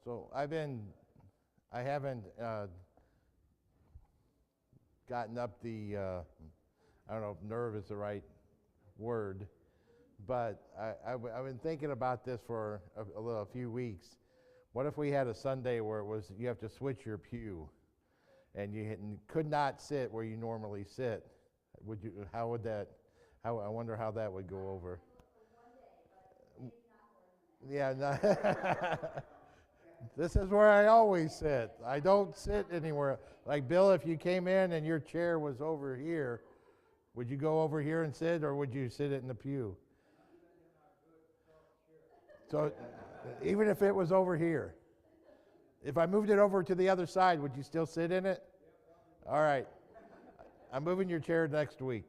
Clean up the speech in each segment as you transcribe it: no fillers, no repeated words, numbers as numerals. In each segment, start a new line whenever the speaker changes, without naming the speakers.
So I haven't gotten up the, I don't know if nerve is the right word, but I've been thinking about this for a few weeks. What if we had a Sunday where it was you have to switch your pew, and you could not sit where you normally sit? Would you? How would that? I wonder how that would go over. Yeah, no. This is where I always sit. I don't sit anywhere. Like Bill, if you came in and your chair was over here, would you go over here and sit, or would you sit it in the pew? So even if it was over here, if I moved it over to the other side, would you still sit in it? All right. I'm moving your chair next week.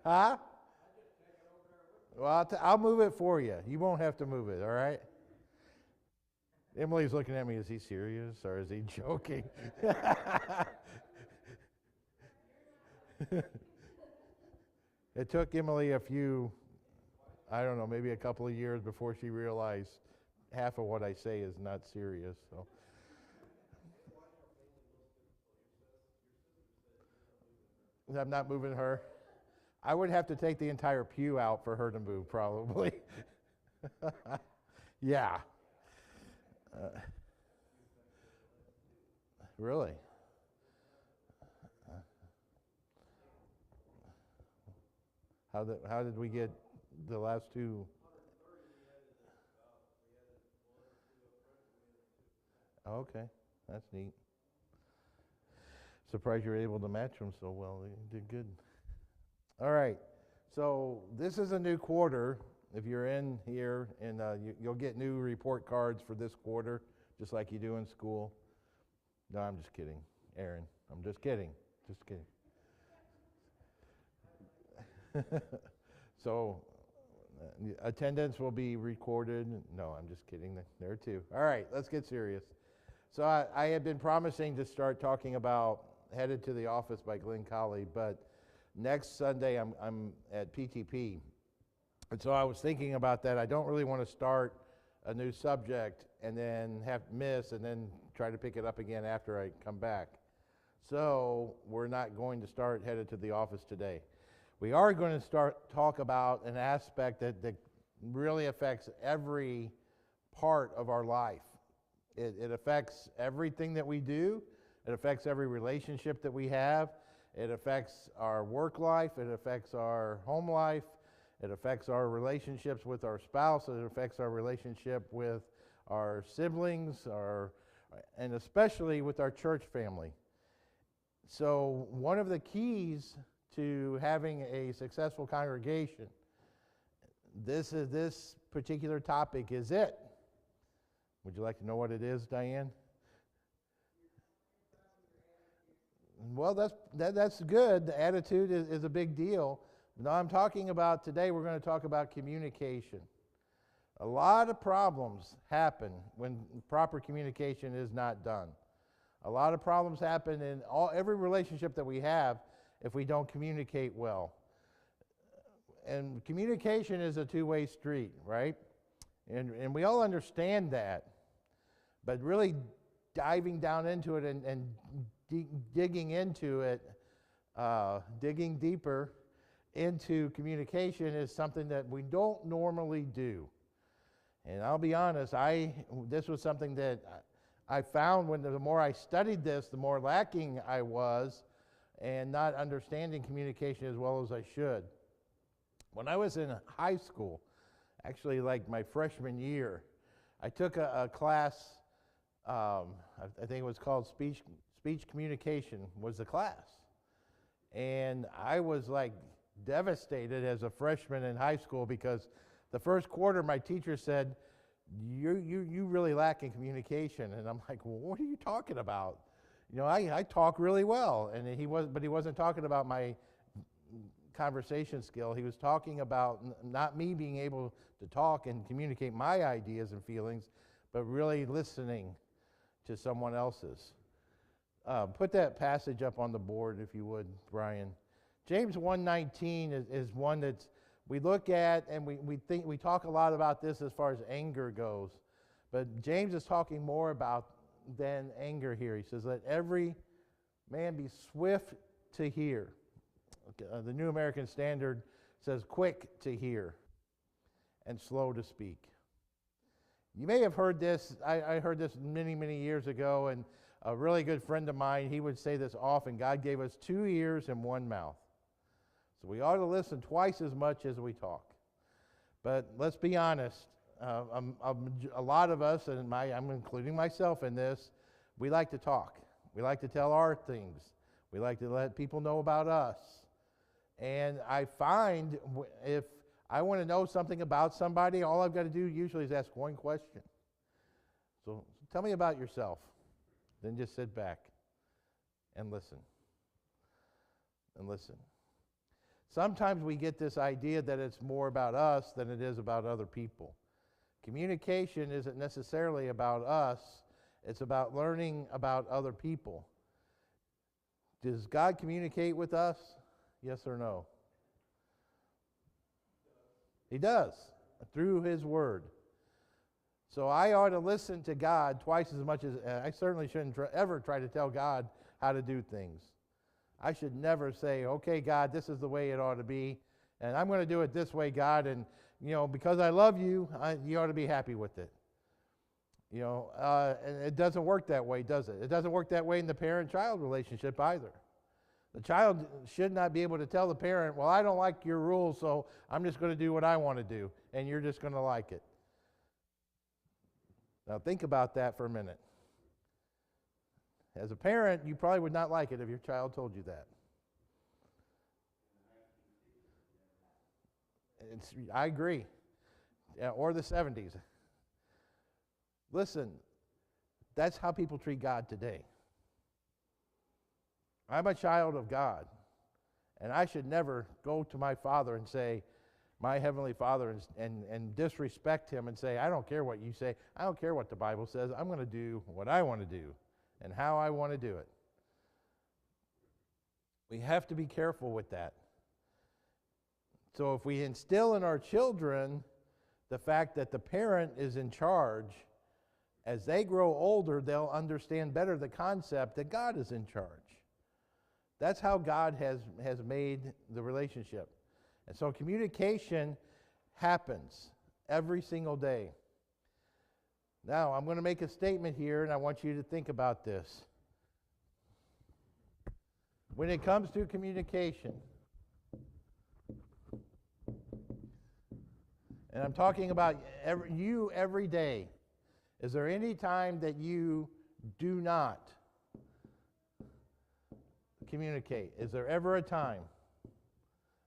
Huh? Well, I'll move it for you. You won't have to move it, all right? Emily's looking at me, is he serious or is he joking? It took Emily a few, I don't know, maybe a couple of years before she realized half of what I say is not serious. So. I'm not moving her. I would have to take the entire pew out for her to move, probably. Yeah. Really? How did we get the last two? Okay, that's neat. Surprised you were able to match them so well. You did good. All right, so this is a new quarter. If you're in here, and you'll get new report cards for this quarter, just like you do in school. No, I'm just kidding, Aaron. I'm just kidding. Just kidding. So attendance will be recorded. No, I'm just kidding there too. All right, let's get serious. So I had been promising to start talking about Headed to the Office by Glenn Colley, but next Sunday I'm at PTP. And so I was thinking about that. I don't really want to start a new subject and then have miss and then try to pick it up again after I come back. So we're not going to start Headed to the Office today. We are going to talk about an aspect that really affects every part of our life. It affects everything that we do. It affects every relationship that we have. It affects our work life. It affects our home life. It affects our relationships with our spouse. It affects our relationship with our siblings, and especially with our church family. So one of the keys to having a successful congregation, this particular topic is it. Would you like to know what it is, Diane? Well, that's good. The attitude is a big deal. Now I'm talking about, today we're going to talk about communication. A lot of problems happen when proper communication is not done. A lot of problems happen in every relationship that we have if we don't communicate well. And communication is a two-way street, right? And we all understand that. But really diving down into it and digging into it, digging deeper into communication is something that we don't normally do. And I'll be honest, this was something that I found the more I studied this, the more lacking I was and not understanding communication as well as I should. When I was in high school, actually like my freshman year, I took a class, I think it was called Speech Communication was the class. And I was like devastated as a freshman in high school because the first quarter my teacher said, you really lack in communication. And I'm like, well, what are you talking about? You know, I talk really well. And he wasn't talking about my conversation skill. He was talking about not me being able to talk and communicate my ideas and feelings, but really listening to someone else's. Put that passage up on the board if you would, Brian. James 1:19 is one that's we look at and we talk a lot about this as far as anger goes, but James is talking more about than anger here. He says, let every man be swift to hear. The New American Standard says quick to hear and slow to speak. You may have heard this. I heard this many, many years ago, and a really good friend of mine, he would say this often: God gave us 2 ears and 1 mouth. So we ought to listen twice as much as we talk. But let's be honest, a lot of us, and I'm including myself in this, we like to talk. We like to tell our things. We like to let people know about us. And I find if I want to know something about somebody, all I've got to do usually is ask one question. So tell me about yourself. Then just sit back and listen. And listen. Sometimes we get this idea that it's more about us than it is about other people. Communication isn't necessarily about us. It's about learning about other people. Does God communicate with us? Yes or no? He does, through His Word. So I ought to listen to God twice as much as, I certainly shouldn't ever try to tell God how to do things. I should never say, okay, God, this is the way it ought to be, and I'm going to do it this way, God, and, because I love you, you ought to be happy with it. And it doesn't work that way, does it? It doesn't work that way in the parent-child relationship either. The child should not be able to tell the parent, well, I don't like your rules, so I'm just going to do what I want to do, and you're just going to like it. Now think about that for a minute. As a parent, you probably would not like it if your child told you that. I agree. Or the 70s. Listen, that's how people treat God today. I'm a child of God, and I should never go to my Father and say, my Heavenly Father, and disrespect Him and say, I don't care what you say. I don't care what the Bible says. I'm going to do what I want to do and how I want to do it. We have to be careful with that. So if we instill in our children the fact that the parent is in charge, as they grow older, they'll understand better the concept that God is in charge. That's how God has made the relationship. And so communication happens every single day. Now, I'm going to make a statement here, and I want you to think about this. When it comes to communication, and I'm talking about you every day, is there any time that you do not communicate? Is there ever a time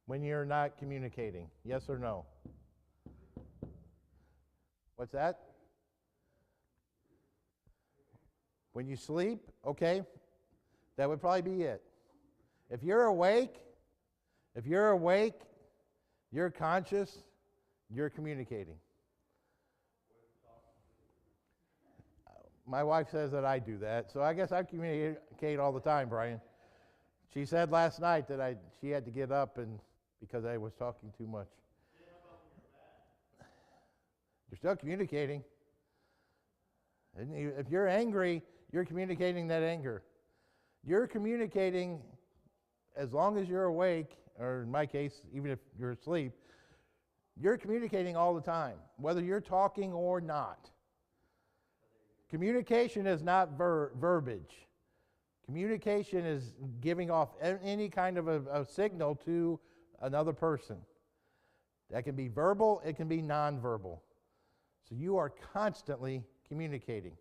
when you're not communicating? Yes or no? What's that? When you sleep? Okay. That would probably be it. If you're awake, you're conscious, you're communicating. My wife says that I do that, so I guess I communicate all the time, Brian. She said last night that she had to get up because I was talking too much. You're still communicating. If you're angry, you're communicating that anger. You're communicating as long as you're awake, or in my case, even if you're asleep, you're communicating all the time, whether you're talking or not. Communication is not verbiage. Communication is giving off any kind of a signal to another person. That can be verbal, it can be nonverbal. So you are constantly communicating.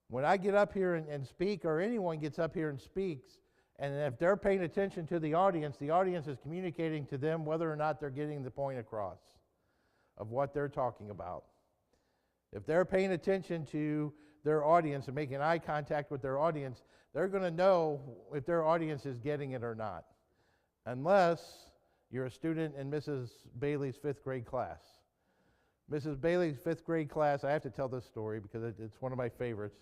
When I get up here and speak, or anyone gets up here and speaks, and if they're paying attention to the audience is communicating to them whether or not they're getting the point across of what they're talking about. If they're paying attention to their audience and making eye contact with their audience, they're going to know if their audience is getting it or not, unless you're a student in Mrs. Bailey's 5th grade class. Mrs. Bailey's 5th grade class, I have to tell this story because it's one of my favorites.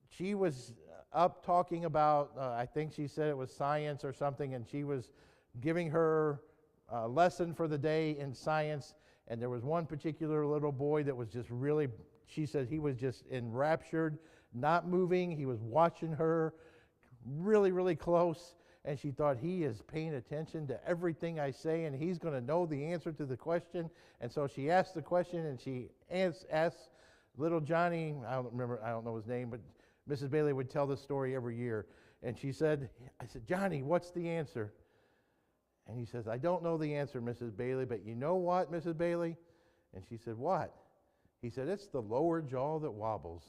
She was up talking about, I think she said it was science or something, and she was giving her lesson for the day in science, and there was one particular little boy that was just really, she said he was just enraptured, not moving. He was watching her really, really close, and she thought, he is paying attention to everything I say, and he's going to know the answer to the question. And so she asked the question, and she asked little Johnny, I don't know his name, but Mrs. Bailey would tell this story every year. And she said, I said, Johnny, what's the answer? And he says, I don't know the answer, Mrs. Bailey, but you know what, Mrs. Bailey? And she said, what? He said, it's the lower jaw that wobbles.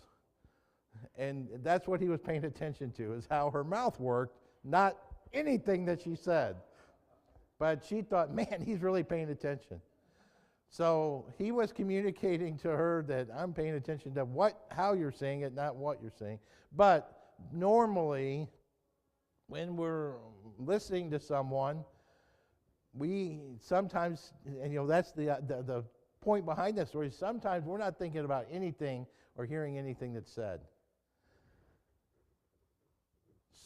And that's what he was paying attention to, is how her mouth worked, not anything that she said. But she thought, man, he's really paying attention. So he was communicating to her that I'm paying attention to how you're saying it, not what you're saying. But normally, when we're listening to someone, we sometimes, and that's the point behind this story, sometimes we're not thinking about anything or hearing anything that's said.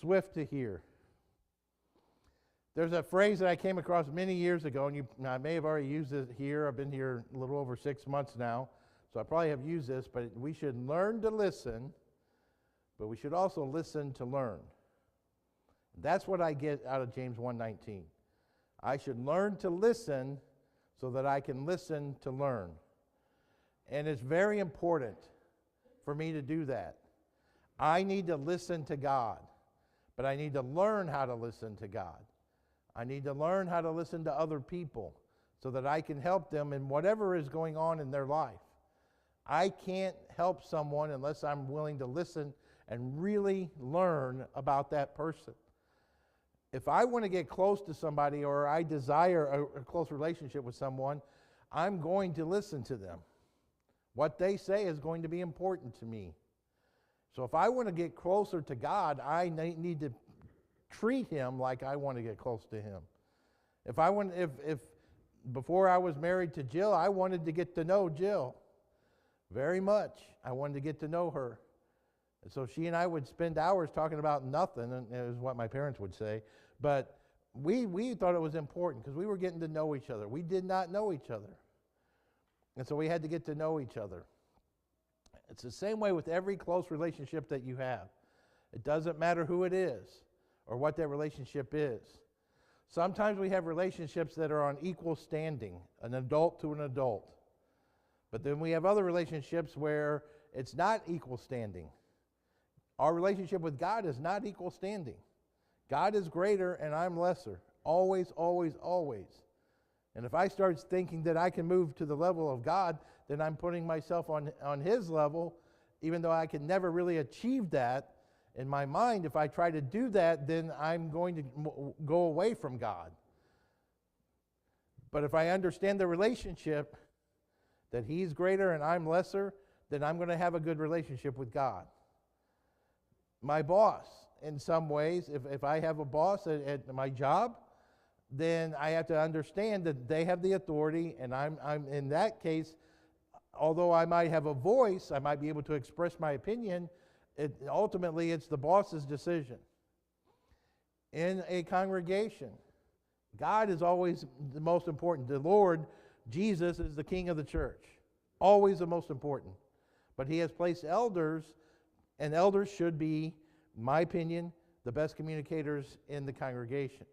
Swift to hear. There's a phrase that I came across many years ago, and I may have already used it here. I've been here a little over 6 months now, so I probably have used this, but we should learn to listen, but we should also listen to learn. That's what I get out of James 1:19. I should learn to listen so that I can listen to learn. And it's very important for me to do that. I need to listen to God, but I need to learn how to listen to God. I need to learn how to listen to other people so that I can help them in whatever is going on in their life. I can't help someone unless I'm willing to listen and really learn about that person. If I want to get close to somebody or I desire a close relationship with someone, I'm going to listen to them. What they say is going to be important to me. So if I want to get closer to God, I need to treat him like I want to get close to him. If before I was married to Jill, I wanted to get to know Jill very much. I wanted to get to know her. And so she and I would spend hours talking about nothing, and it was what my parents would say. But we thought it was important because we were getting to know each other. We did not know each other. And so we had to get to know each other. It's the same way with every close relationship that you have. It doesn't matter who it is or what that relationship is. Sometimes we have relationships that are on equal standing, an adult to an adult. But then we have other relationships where it's not equal standing. Our relationship with God is not equal standing. God is greater and I'm lesser. Always, always, always. And if I start thinking that I can move to the level of God, then I'm putting myself on his level, even though I can never really achieve that. In my mind, if I try to do that, then I'm going to go away from God. But if I understand the relationship, that he's greater and I'm lesser, then I'm going to have a good relationship with God. My boss, in some ways, if I have a boss at my job, then I have to understand that they have the authority, and I'm in that case, although I might have a voice, I might be able to express my opinion, ultimately it's the boss's decision. In a congregation, God is always the most important. The Lord, Jesus, is the king of the church. Always the most important. But he has placed elders, and elders should be, in my opinion, the best communicators in the congregation.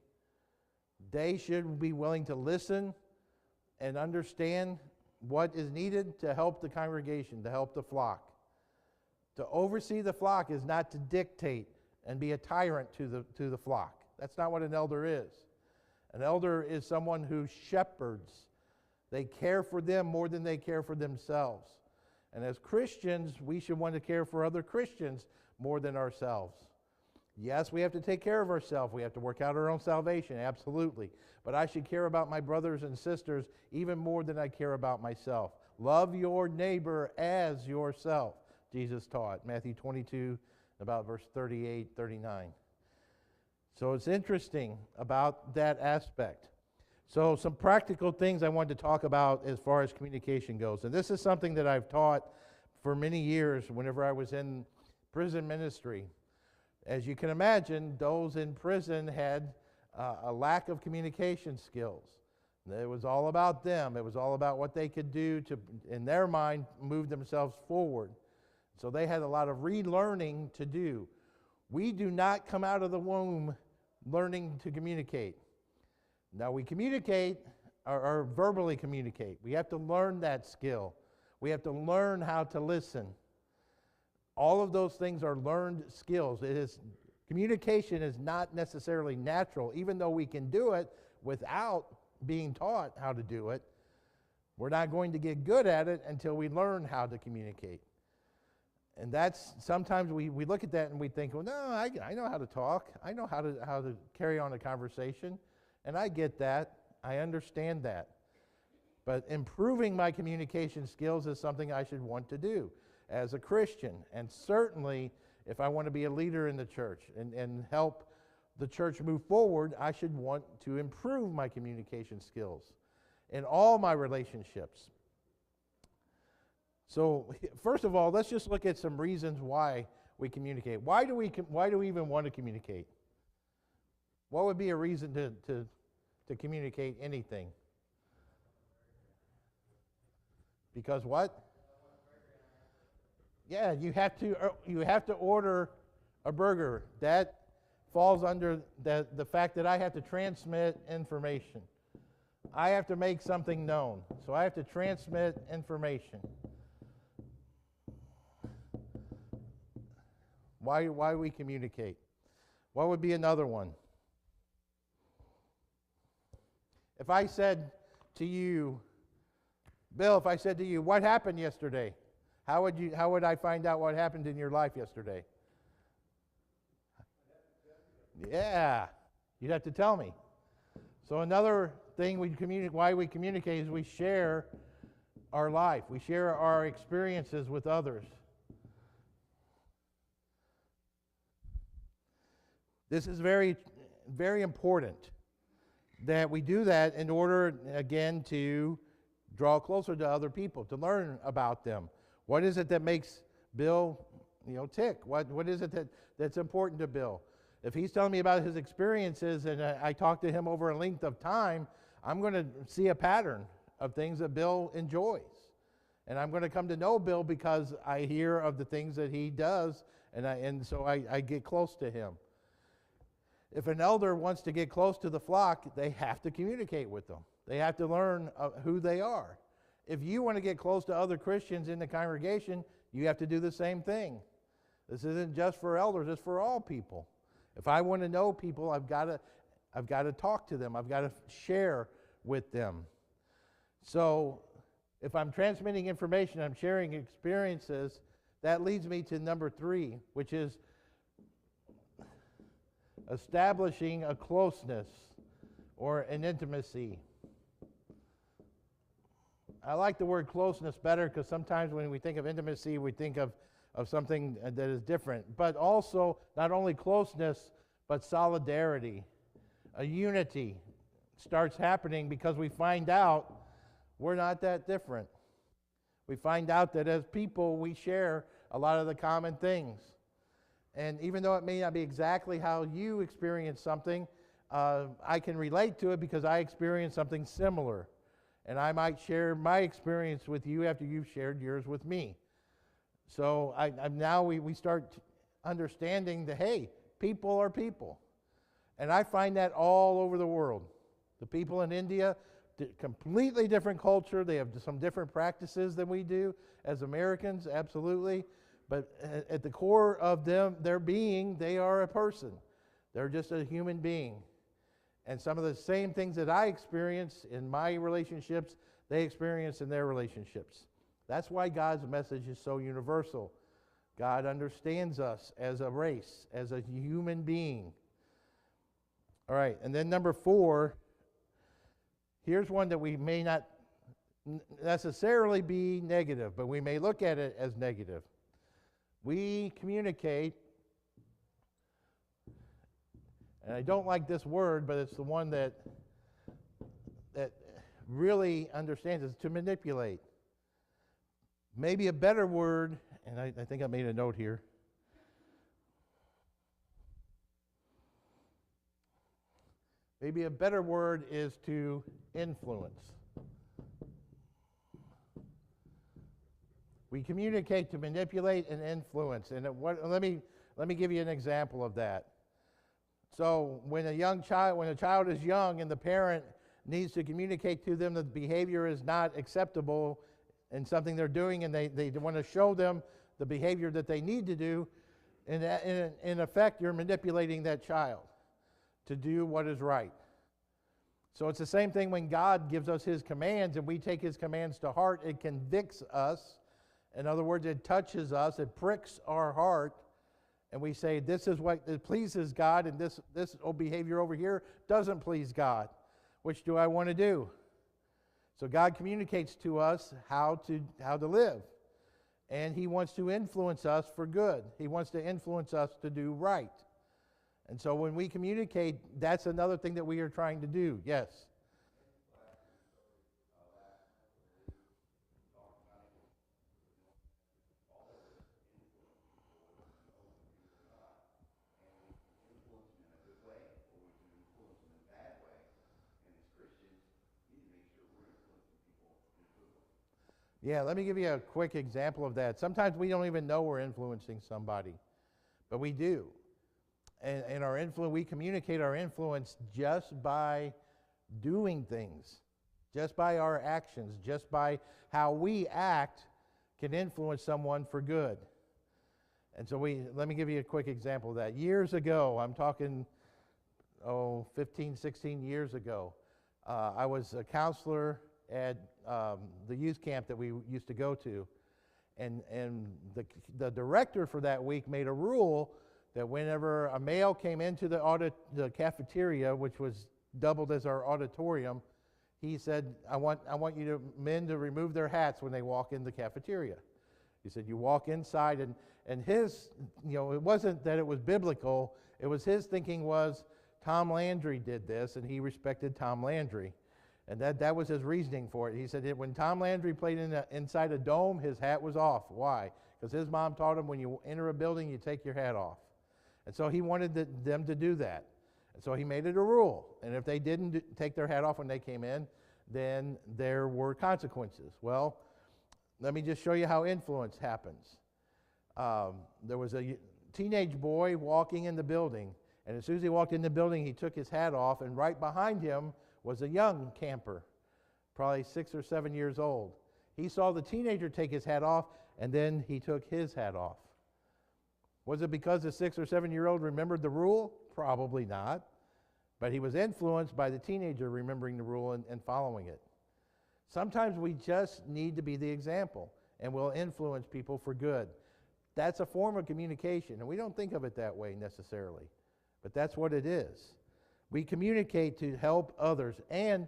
They should be willing to listen and understand what is needed to help the congregation, to help the flock. To oversee the flock is not to dictate and be a tyrant to the flock. That's not what an elder is. An elder is someone who shepherds. They care for them more than they care for themselves. And as Christians, we should want to care for other Christians more than ourselves. Yes, we have to take care of ourselves. We have to work out our own salvation, absolutely. But I should care about my brothers and sisters even more than I care about myself. Love your neighbor as yourself, Jesus taught. Matthew 22, about verse 38, 39. So it's interesting about that aspect. So some practical things I wanted to talk about as far as communication goes. And this is something that I've taught for many years whenever I was in prison ministry. As you can imagine, those in prison had a lack of communication skills. It was all about them. It was all about what they could do to, in their mind, move themselves forward. So they had a lot of relearning to do. We do not come out of the womb learning to communicate. Now we communicate, or verbally communicate. We have to learn that skill. We have to learn how to listen. All of those things are learned skills. Communication is not necessarily natural, even though we can do it without being taught how to do it. We're not going to get good at it until we learn how to communicate. And that's, sometimes we look at that and we think, well, no, I know how to talk. I know how to carry on a conversation. And I get that. I understand that. But improving my communication skills is something I should want to do as a Christian. And certainly, if I want to be a leader in the church and help the church move forward, I should want to improve my communication skills in all my relationships. So, first of all, let's just look at some reasons why we communicate. Why do we even want to communicate? What would be a reason to communicate anything? Because what? Yeah, you have to order a burger. That falls under the fact that I have to transmit information. I have to make something known. So I have to transmit information. Why we communicate? What would be another one? If I said to you, Bill, if I said to you, what happened yesterday? How would I find out what happened in your life yesterday? Yeah, you'd have to tell me. So another thing why we communicate is we share our life. We share our experiences with others. This is very, very important that we do that in order, again, to draw closer to other people, to learn about them. What is it that makes Bill, tick? What is it that's important to Bill? If he's telling me about his experiences and I talk to him over a length of time, I'm going to see a pattern of things that Bill enjoys. And I'm going to come to know Bill because I hear of the things that he does, and so I get close to him. If an elder wants to get close to the flock, they have to communicate with them. They have to learn who they are. If you want to get close to other Christians in the congregation, you have to do the same thing. This isn't just for elders, it's for all people. If I want to know people, I've got to talk to them. I've got to share with them. So if I'm transmitting information, I'm sharing experiences, that leads me to number 3, which is establishing a closeness or an intimacy. I like the word closeness better because sometimes when we think of intimacy, we think of something that is different. But also, not only closeness, but solidarity. A unity starts happening because we find out we're not that different. We find out that as people, we share a lot of the common things. And even though it may not be exactly how you experience something, I can relate to it because I experienced something similar. And I might share my experience with you after you've shared yours with me. So now we start understanding that, hey, people are people. And I find that all over the world. The people in India, completely different culture. They have some different practices than we do as Americans, absolutely. But at the core of their being, they are a person. They're just a human being. And some of the same things that I experience in my relationships, they experience in their relationships. That's why God's message is so universal. God understands us as a race, as a human being. All right, and then number 4, here's one that we may not necessarily be negative, but we may look at it as negative. We communicate, and I don't like this word, but it's the one that really understands, is to manipulate. Maybe a better word, and I think I made a note here. Maybe a better word is to influence. We communicate to manipulate and influence. And let me give you an example of that. So when a child is young and the parent needs to communicate to them that the behavior is not acceptable in something they're doing, and they want to show them the behavior that they need to do, in effect, you're manipulating that child to do what is right. So it's the same thing when God gives us His commands and we take His commands to heart. It convicts us. In other words, it touches us, it pricks our heart, and we say, this is what it pleases God, and this behavior over here doesn't please God. Which do I want to do? So God communicates to us how to live. And He wants to influence us for good. He wants to influence us to do right. And so when we communicate, that's another thing that we are trying to do. Yes? Yeah, let me give you a quick example of that. Sometimes we don't even know we're influencing somebody, but we do. And our influence, we communicate our influence just by doing things, just by our actions, just by how we act can influence someone for good. And so let me give you a quick example of that. Years ago, I'm talking, 15, 16 years ago, I was a counselor at the youth camp that we used to go to. And the director for that week made a rule that whenever a male came into the cafeteria, which was doubled as our auditorium, he said, I want men to remove their hats when they walk in the cafeteria. He said, you walk inside, and his, it wasn't that it was biblical, it was his thinking was, Tom Landry did this, and he respected Tom Landry. And that was his reasoning for it. He said that when Tom Landry played inside a dome, his hat was off. Why? Because his mom taught him when you enter a building, you take your hat off. And so he wanted them to do that. And so he made it a rule. And if they didn't take their hat off when they came in, then there were consequences. Well, let me just show you how influence happens. There was a teenage boy walking in the building. And as soon as he walked in the building, he took his hat off. And right behind him was a young camper, probably 6 or 7 years old. He saw the teenager take his hat off, and then he took his hat off. Was it because the 6 or 7-year-old remembered the rule? Probably not. But he was influenced by the teenager remembering the rule and following it. Sometimes we just need to be the example, and we'll influence people for good. That's a form of communication, and we don't think of it that way necessarily. But that's what it is. We communicate to help others, and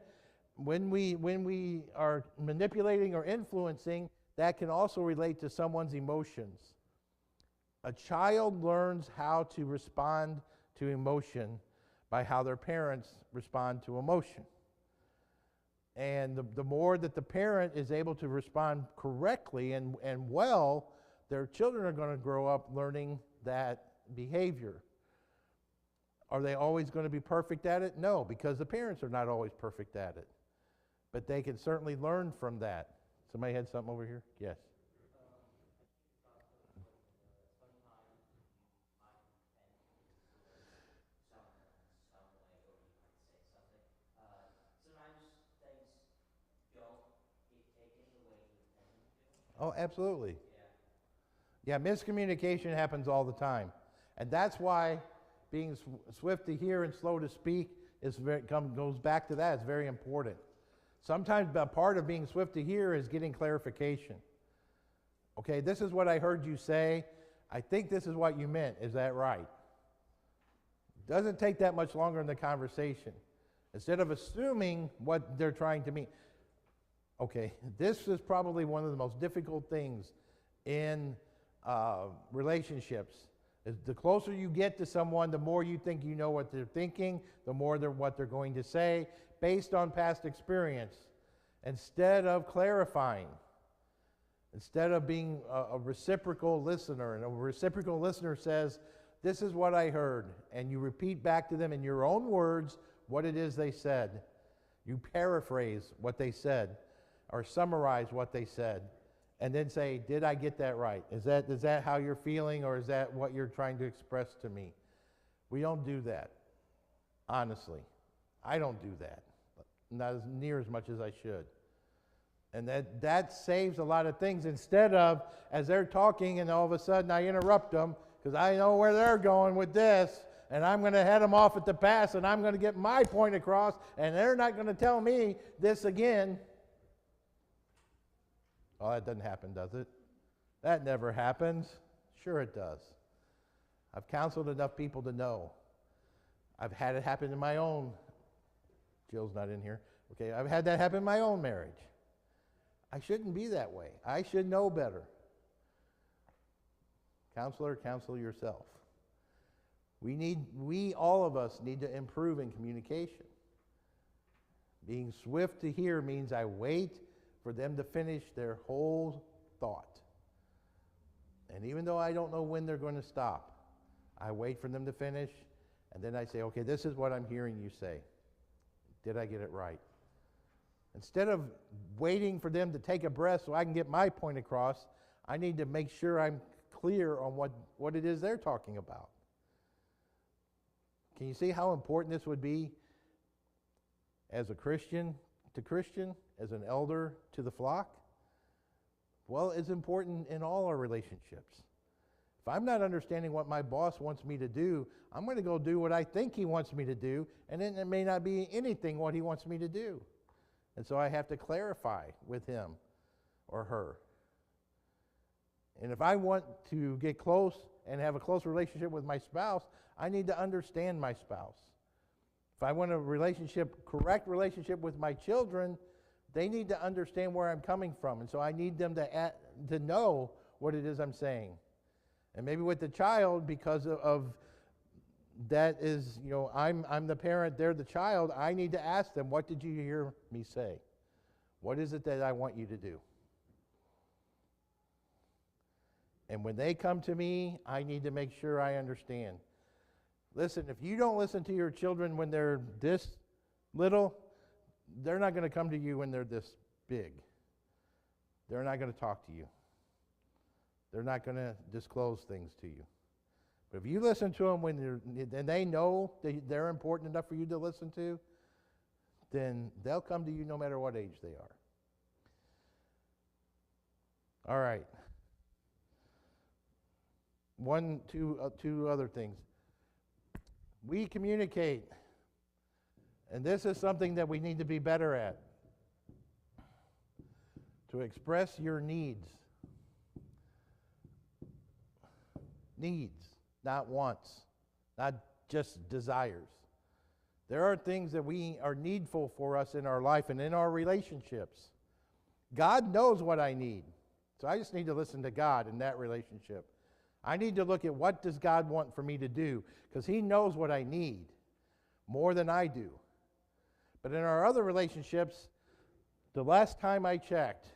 when we are manipulating or influencing, that can also relate to someone's emotions. A child learns how to respond to emotion by how their parents respond to emotion. And the more that the parent is able to respond correctly and well, their children are going to grow up learning that behavior. Are they always going to be perfect at it? No, because the parents are not always perfect at it. But they can certainly learn from that. Somebody had something over here? Yes. Oh, absolutely. Yeah, miscommunication happens all the time. And that's why being swift to hear and slow to speak goes back to that. It's very important. Sometimes a part of being swift to hear is getting clarification. Okay, this is what I heard you say. I think this is what you meant. Is that right? Doesn't take that much longer in the conversation. Instead of assuming what they're trying to mean. Okay, this is probably one of the most difficult things in relationships. The closer you get to someone, the more you think you know what they're thinking, the more what they're going to say, based on past experience, instead of clarifying, instead of being a reciprocal listener. And a reciprocal listener says, this is what I heard, and you repeat back to them in your own words what it is they said. You paraphrase what they said or summarize what they said and then say, did I get that right? Is that how you're feeling, or is that what you're trying to express to me? We don't do that, honestly. I don't do that, not as near as much as I should. And that saves a lot of things, instead of, as they're talking and all of a sudden I interrupt them because I know where they're going with this, and I'm going to head them off at the pass, and I'm going to get my point across, and they're not going to tell me this again. Oh, that doesn't happen, does it? That never happens. Sure it does. I've counseled enough people to know. I've had it happen in my own, Jill's not in here. Okay, I've had that happen in my own marriage. I shouldn't be that way. I should know better. Counselor, counsel yourself. All of us need to improve in communication. Being swift to hear means I wait for them to finish their whole thought. And even though I don't know when they're going to stop, I wait for them to finish, and then I say, okay, this is what I'm hearing you say. Did I get it right? Instead of waiting for them to take a breath so I can get my point across, I need to make sure I'm clear on what it is they're talking about. Can you see how important this would be as a Christian to Christian, as an elder to the flock? Well, it's important in all our relationships. If I'm not understanding what my boss wants me to do, I'm going to go do what I think he wants me to do, and then it may not be anything what he wants me to do. And so I have to clarify with him or her. And if I want to get close and have a close relationship with my spouse, I need to understand my spouse. If I want a correct relationship with my children, they need to understand where I'm coming from. And so I need them to know what it is I'm saying. And maybe with the child, because of that is, I'm the parent, they're the child, I need to ask them, what did you hear me say? What is it that I want you to do? And when they come to me, I need to make sure I understand. Listen, if you don't listen to your children when they're this little, they're not going to come to you when they're this big. They're not going to talk to you. They're not going to disclose things to you. But if you listen to them and they know that they're important enough for you to listen to, then they'll come to you no matter what age they are. All right. Two other things. We communicate, and this is something that we need to be better at. To express your needs. Needs, not wants, not just desires. There are things that we are needful for us in our life and in our relationships. God knows what I need, so I just need to listen to God in that relationship. I need to look at what does God want for me to do, because He knows what I need more than I do. But in our other relationships, the last time I checked,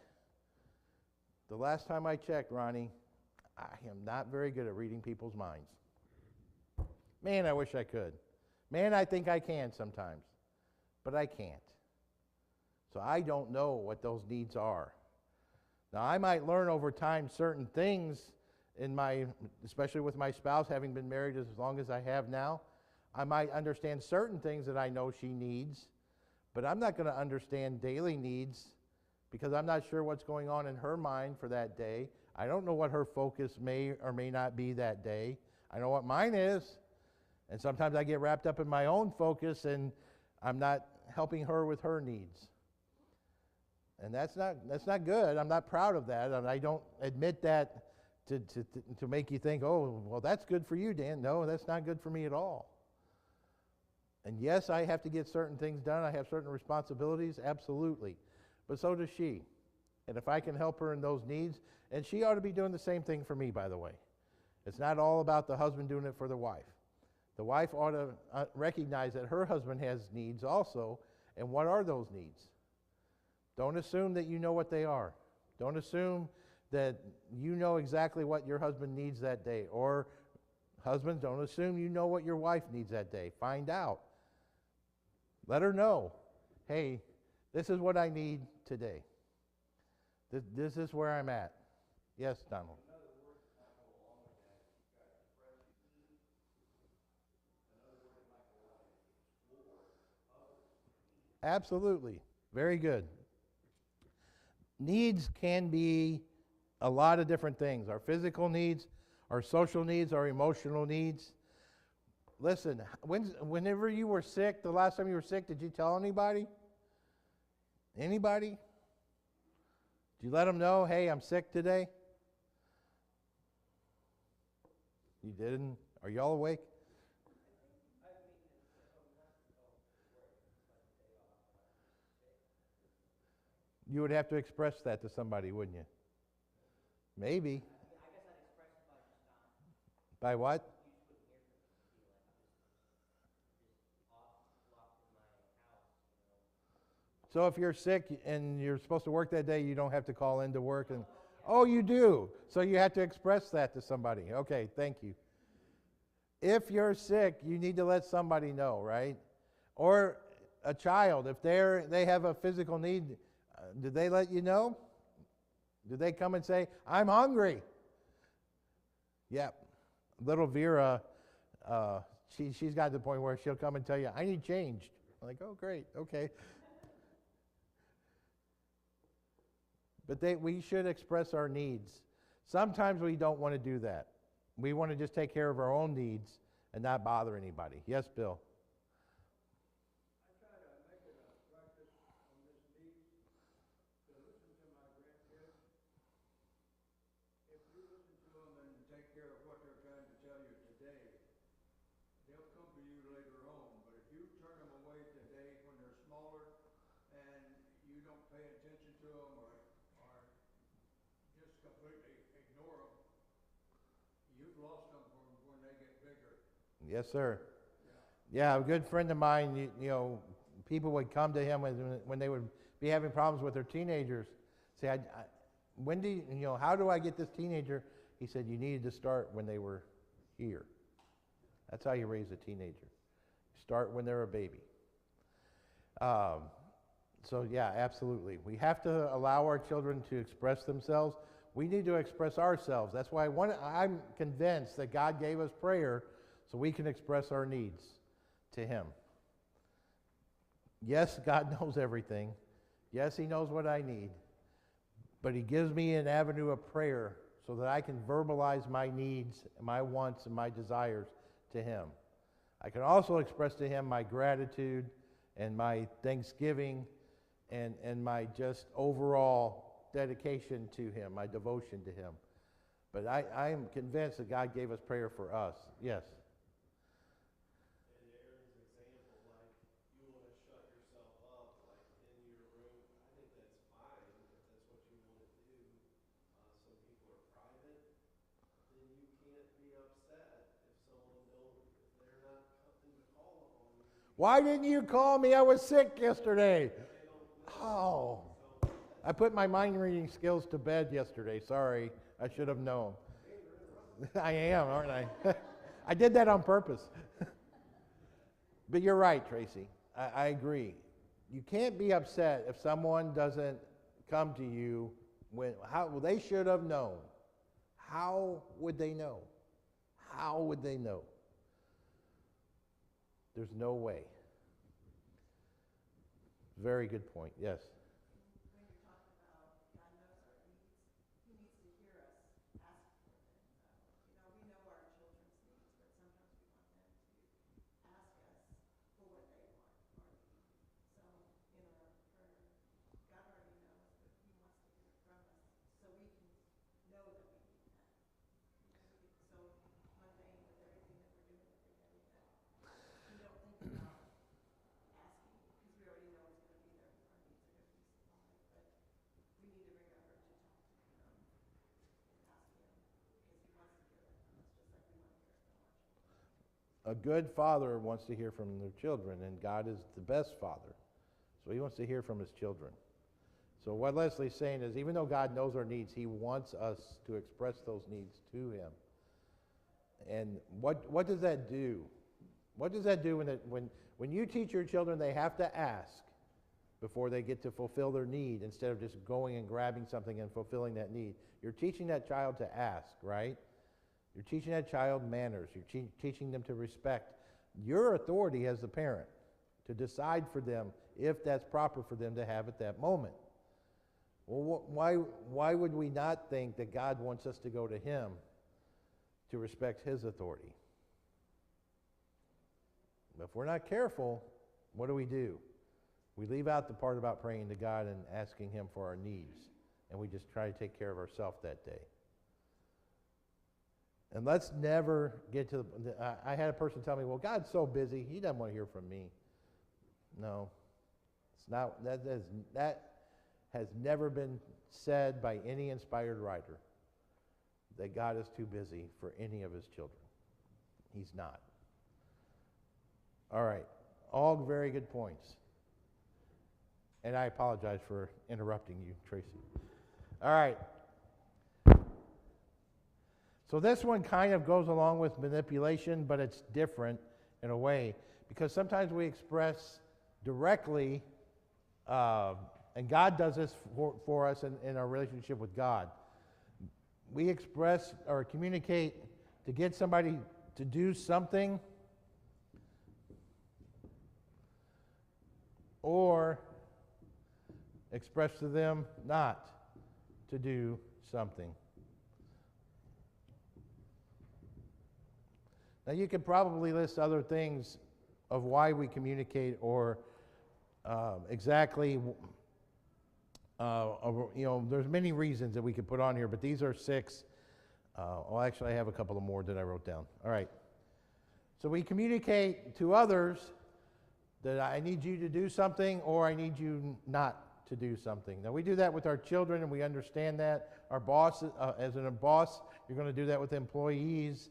Ronnie, I am not very good at reading people's minds. Man, I wish I could. Man, I think I can sometimes, but I can't. So I don't know what those needs are. Now, I might learn over time certain things especially with my spouse, having been married as long as I have now. I might understand certain things that I know she needs, but I'm not going to understand daily needs because I'm not sure what's going on in her mind for that day. I don't know what her focus may or may not be that day. I know what mine is, and sometimes I get wrapped up in my own focus and I'm not helping her with her needs. And that's not good. I'm not proud of that, and I don't admit that to make you think, oh, well, that's good for you, Dan. No, that's not good for me at all. And yes, I have to get certain things done. I have certain responsibilities, absolutely. But so does she. And if I can help her in those needs, and she ought to be doing the same thing for me, by the way. It's not all about the husband doing it for the wife. The wife ought to recognize that her husband has needs also, and what are those needs? Don't assume that you know what they are. Don't assume that you know exactly what your husband needs that day. Or husbands, don't assume you know what your wife needs that day. Find out. Let her know, hey, this is what I need today. This is where I'm at. Yes, Donald. Absolutely. Very good. Needs can be a lot of different things. Our physical needs, our social needs, our emotional needs. Listen, whenever you were sick, the last time you were sick, did you tell anybody? Anybody? Did you let them know, hey, I'm sick today? You didn't? Are y'all awake? You would have to express that to somebody, wouldn't you? Maybe. By what? So if you're sick and you're supposed to work that day, you don't have to call into work and, oh, you do. So you have to express that to somebody. Okay, thank you. If you're sick, you need to let somebody know, right? Or a child, if they have a physical need, do they let you know? Do they come and say, I'm hungry? Yep. Little Vera, she's got to the point where she'll come and tell you, I need change. I'm like, oh, great, okay. But we should express our needs. Sometimes we don't want to do that. We want to just take care of our own needs and not bother anybody. Yes, Bill? Yes, sir. Yeah, a good friend of mine, people would come to him when they would be having problems with their teenagers. Say, how do I get this teenager? He said, you needed to start when they were here. That's how you raise a teenager. Start when they're a baby. So yeah, absolutely. We have to allow our children to express themselves. We need to express ourselves. That's why I'm convinced that God gave us prayer so we can express our needs to Him. Yes, God knows everything. Yes, He knows what I need. But He gives me an avenue of prayer so that I can verbalize my needs, my wants, and my desires to Him. I can also express to Him my gratitude and my thanksgiving and my just overall dedication to Him, my devotion to Him. But I am convinced that God gave us prayer for us. Yes. Why didn't you call me? I was sick yesterday. Oh, I put my mind reading skills to bed yesterday. Sorry, I should have known. I am, aren't I? I did that on purpose. But you're right, Tracy. I agree. You can't be upset if someone doesn't come to you well, they should have known. How would they know? How would they know? There's no way. Very good point. Yes.
When you're talking about God knows our needs, He needs to hear us ask for things. We know our children's needs, but sometimes we want them to ask us for what they want or need. So in our prayer, God already knows, but He wants to hear it from us so we can know that we need that. We get so mundane with everything that we're doing every day that we don't think about asking because we already know it's going to be there. Our needs are going to be supplied, but we need to remember to talk to Him and ask Him because He wants to hear that from us, just like we want to hear it from our children.
A good father wants to hear from their children, and God is the best father. So He wants to hear from His children. So what Leslie's saying is, even though God knows our needs, He wants us to express those needs to Him. And what does that do? What does that do When you teach your children they have to ask before they get to fulfill their need instead of just going and grabbing something and fulfilling that need, you're teaching that child to ask, right? You're teaching that child manners. You're teaching them to respect your authority as the parent to decide for them if that's proper for them to have at that moment. Well, why would we not think that God wants us to go to Him to respect His authority? If we're not careful, what do? We leave out the part about praying to God and asking Him for our needs, and we just try to take care of ourselves that day. And let's never get to I had a person tell me, well, God's so busy, He doesn't want to hear from me. No, it's not. That has never been said by any inspired writer, that God is too busy for any of His children. He's not. All right, all very good points. And I apologize for interrupting you, Tracy. All right. So this one kind of goes along with manipulation, but it's different in a way, because sometimes we express directly, and God does this for us in our relationship with God. We express or communicate to get somebody to do something, or express to them not to do something. Now, you could probably list other things of why we communicate, or exactly, there's many reasons that we could put on here, but these are 6. Well, actually, I have a couple of more that I wrote down. All right. So we communicate to others that I need you to do something, or I need you not to do something. Now, we do that with our children, and we understand that. Our boss, as a boss, you're going to do that with employees.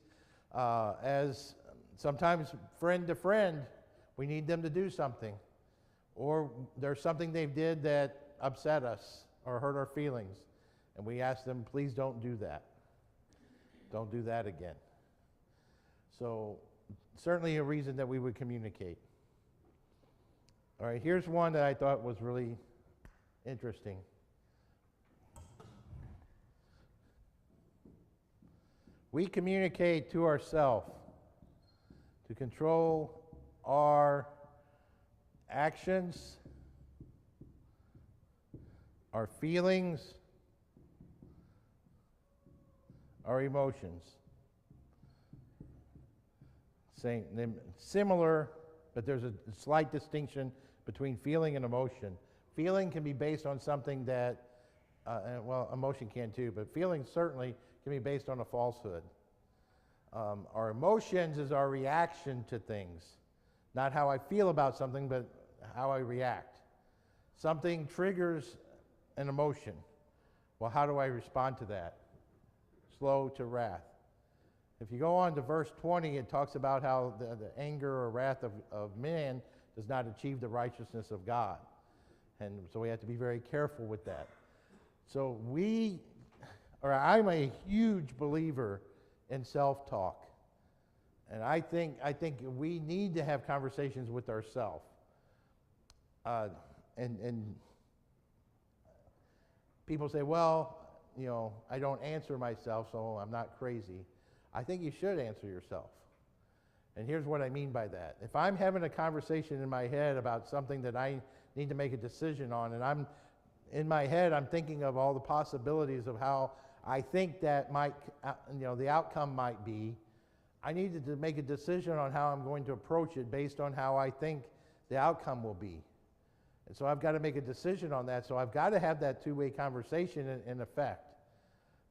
As sometimes friend to friend, we need them to do something. Or there's something they did that upset us or hurt our feelings, and we ask them, please don't do that. Don't do that again. So certainly a reason that we would communicate. All right, here's one that I thought was really interesting. We communicate to ourselves to control our actions, our feelings, our emotions. Similar, but there's a slight distinction between feeling and emotion. Feeling can be based on something that, emotion can too, but feeling certainly can be based on a falsehood. Our emotions is our reaction to things, not how I feel about something, but how I react. Something triggers an emotion. Well, how do I respond to that? Slow to wrath. If you go on to verse 20, it talks about how the anger or wrath of man does not achieve the righteousness of God. And so we have to be very careful with that. So I'm a huge believer in self-talk. And I think we need to have conversations with ourselves. And people say, well, I don't answer myself, so I'm not crazy. I think you should answer yourself. And here's what I mean by that. If I'm having a conversation in my head about something that I need to make a decision on, and in my head I'm thinking of all the possibilities of how I think that might, the outcome might be, I needed to make a decision on how I'm going to approach it based on how I think the outcome will be. And so I've got to make a decision on that. So I've got to have that two-way conversation in effect.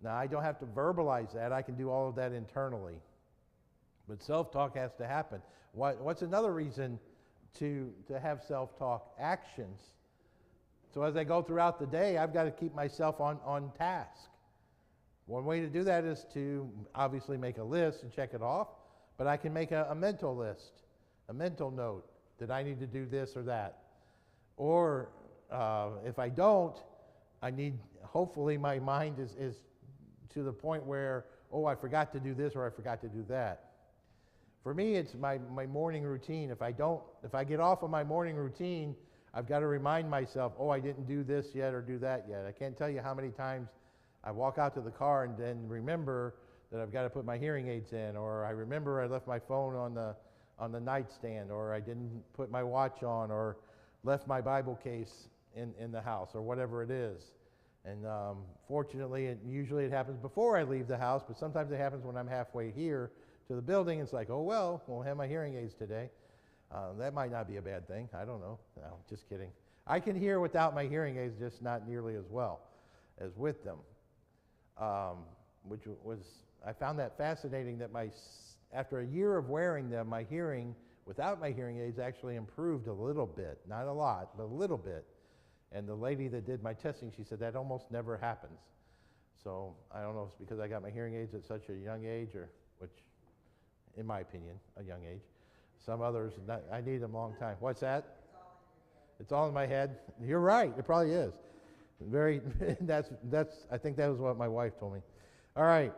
Now, I don't have to verbalize that. I can do all of that internally. But self-talk has to happen. What's another reason to have self-talk? Actions. So as I go throughout the day, I've got to keep myself on task. One way to do that is to obviously make a list and check it off, but I can make a mental list, a mental note that I need to do this or that. Or if I don't, hopefully my mind is to the point where, I forgot to do this or I forgot to do that. For me, it's my morning routine. If I get off of my morning routine, I've got to remind myself, oh, I didn't do this yet or do that yet. I can't tell you how many times I walk out to the car and then remember that I've got to put my hearing aids in, or I remember I left my phone on the nightstand, or I didn't put my watch on, or left my Bible case in the house, or whatever it is. And fortunately, usually it happens before I leave the house, but sometimes it happens when I'm halfway here to the building. It's like, oh, well, won't have my hearing aids today. That might not be a bad thing. I don't know. No, just kidding. I can hear without my hearing aids, just not nearly as well as with them. Which was, I found that fascinating that after a year of wearing them, my hearing without my hearing aids actually improved a little bit. Not a lot, but a little bit. And the lady that did my testing, she said that almost never happens. So I don't know if it's because I got my hearing aids at such a young age, or which, in my opinion, a young age. Some others, I need them a long time. What's that? It's all in my head. You're right. It probably is. Very. That's. I think that was what my wife told me. All right.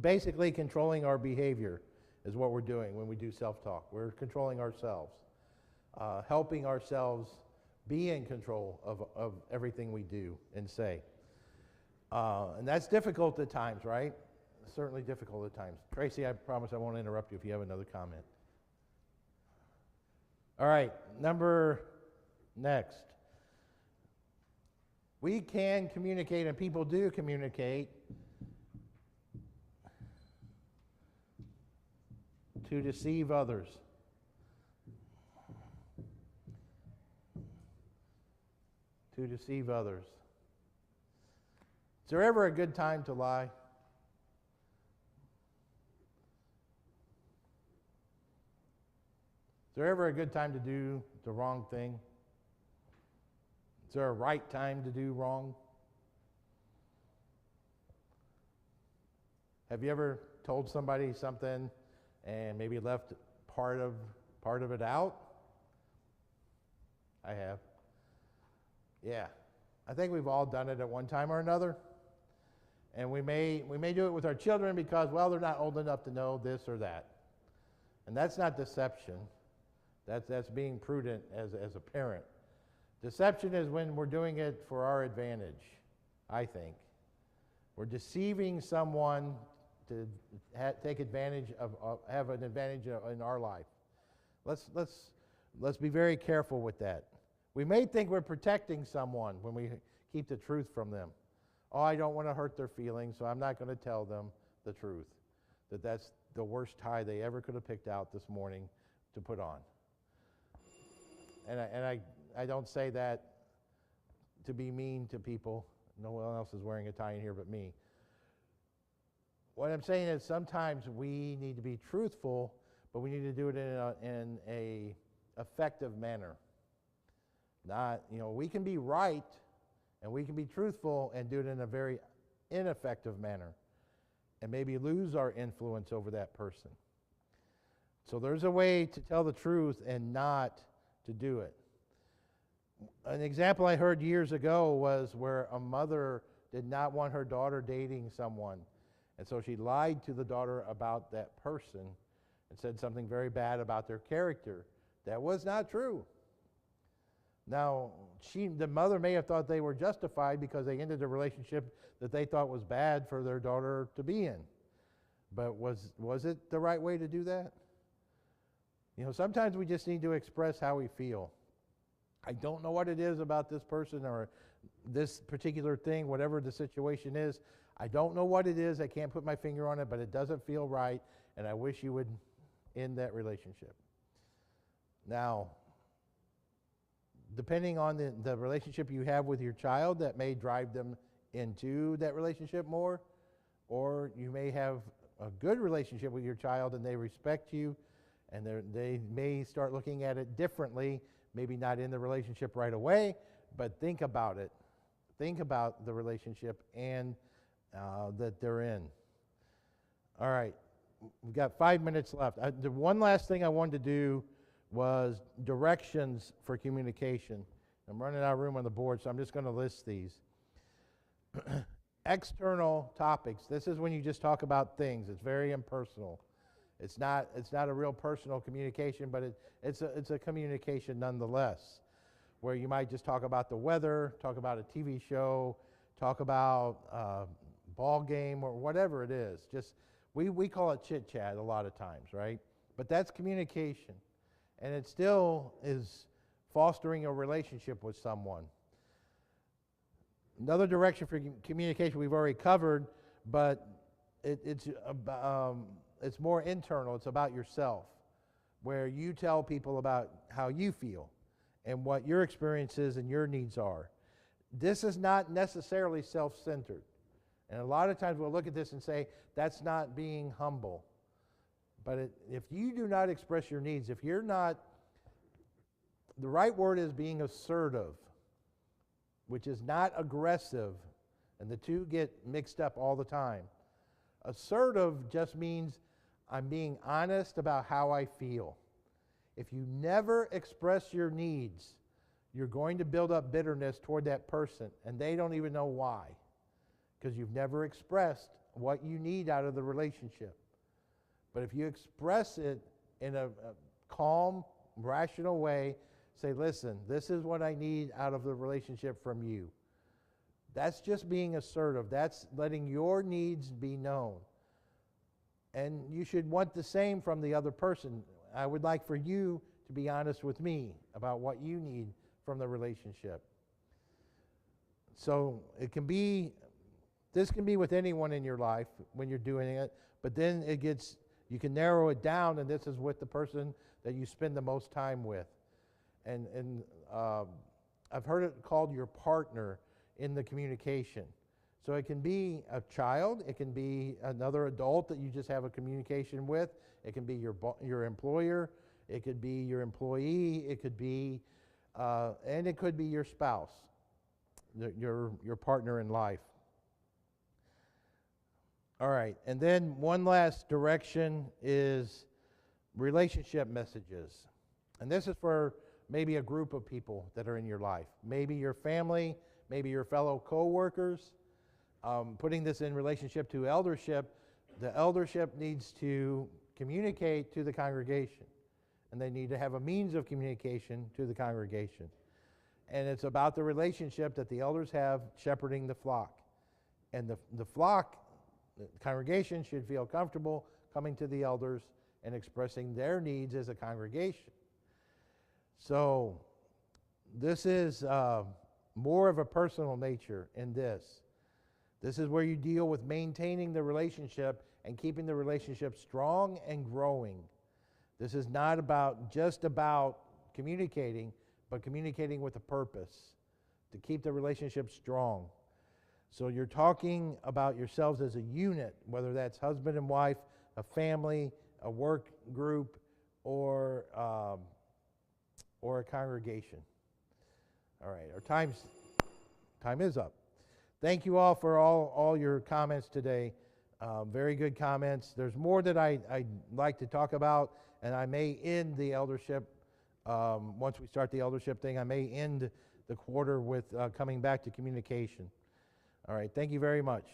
Basically controlling our behavior is what we're doing when we do self-talk. We're controlling ourselves, helping ourselves be in control of everything we do and say. And that's difficult at times, right? Certainly difficult at times. Tracy, I promise I won't interrupt you if you have another comment. All right, next. We can communicate, and people do communicate, to deceive others. To deceive others. Is there ever a good time to lie? Is there ever a good time to do the wrong thing? Is there a right time to do wrong? Have you ever told somebody something and maybe left part of it out? I have. Yeah. I think we've all done it at one time or another. And we may do it with our children because, well, they're not old enough to know this or that. And that's not deception. That's being prudent as a parent. Deception is when we're doing it for our advantage, I think. We're deceiving someone to take advantage have an advantage in our life. Let's be very careful with that. We may think we're protecting someone when we keep the truth from them. Oh, I don't want to hurt their feelings, so I'm not going to tell them the truth. That's the worst tie they ever could have picked out this morning to put on. And I don't say that to be mean to people. No one else is wearing a tie in here but me. What I'm saying is sometimes we need to be truthful, but we need to do it in a effective manner. Not, we can be right and we can be truthful and do it in a very ineffective manner and maybe lose our influence over that person. So there's a way to tell the truth and not to do it. An example I heard years ago was where a mother did not want her daughter dating someone. And so she lied to the daughter about that person and said something very bad about their character. That was not true. Now, the mother may have thought they were justified because they ended a relationship that they thought was bad for their daughter to be in. But was it the right way to do that? Sometimes we just need to express how we feel. I don't know what it is about this person or this particular thing, whatever the situation is. I don't know what it is. I can't put my finger on it, but it doesn't feel right, and I wish you would end that relationship. Now, depending on the relationship you have with your child, that may drive them into that relationship more, or you may have a good relationship with your child and they respect you, and they may start looking at it differently, maybe not in the relationship right away, but think about it. Think about the relationship and that they're in. All right, we've got 5 minutes left. The one last thing I wanted to do was directions for communication. I'm running out of room on the board, so I'm just going to list these. external topics. This is when you just talk about things. It's very impersonal. It's not a real personal communication, but it's a communication nonetheless, where you might just talk about the weather, talk about a TV show, talk about a ball game or whatever it is. Just we call it chit chat a lot of times, right? But that's communication, and it still is fostering a relationship with someone. Another direction for communication we've already covered, but it's more internal. It's about yourself, where you tell people about how you feel and what your experiences and your needs are. This is not necessarily self-centered. And a lot of times we'll look at this and say, that's not being humble. But if you do not express your needs, if you're not, the right word is being assertive, which is not aggressive, and the two get mixed up all the time. Assertive just means I'm being honest about how I feel. If you never express your needs, you're going to build up bitterness toward that person, and they don't even know why, because you've never expressed what you need out of the relationship. But if you express it in a calm, rational way, say, listen, this is what I need out of the relationship from you. That's just being assertive. That's letting your needs be known. And you should want the same from the other person. I would like for you to be honest with me about what you need from the relationship. So this can be with anyone in your life when you're doing it, but then you can narrow it down, and this is with the person that you spend the most time with. And I've heard it called your partner in the communication. So it can be a child, it can be another adult that you just have a communication with, it can be your employer, it could be your employee, it could be, and it could be your spouse, your partner in life. All right, and then one last direction is relationship messages. And this is for maybe a group of people that are in your life. Maybe your family, maybe your fellow co-workers. Putting this in relationship to eldership, the eldership needs to communicate to the congregation. And they need to have a means of communication to the congregation. And it's about the relationship that the elders have shepherding the flock. And the flock, the congregation should feel comfortable coming to the elders and expressing their needs as a congregation. So this is more of a personal nature in this. This is where you deal with maintaining the relationship and keeping the relationship strong and growing. This is not just about communicating, but communicating with a purpose to keep the relationship strong. So you're talking about yourselves as a unit, whether that's husband and wife, a family, a work group, or a congregation. All right, our time is up. Thank you all for all your comments today. Very good comments. There's more that I'd like to talk about, and I may end the eldership, once we start the eldership thing, I may end the quarter with coming back to communication. All right, thank you very much.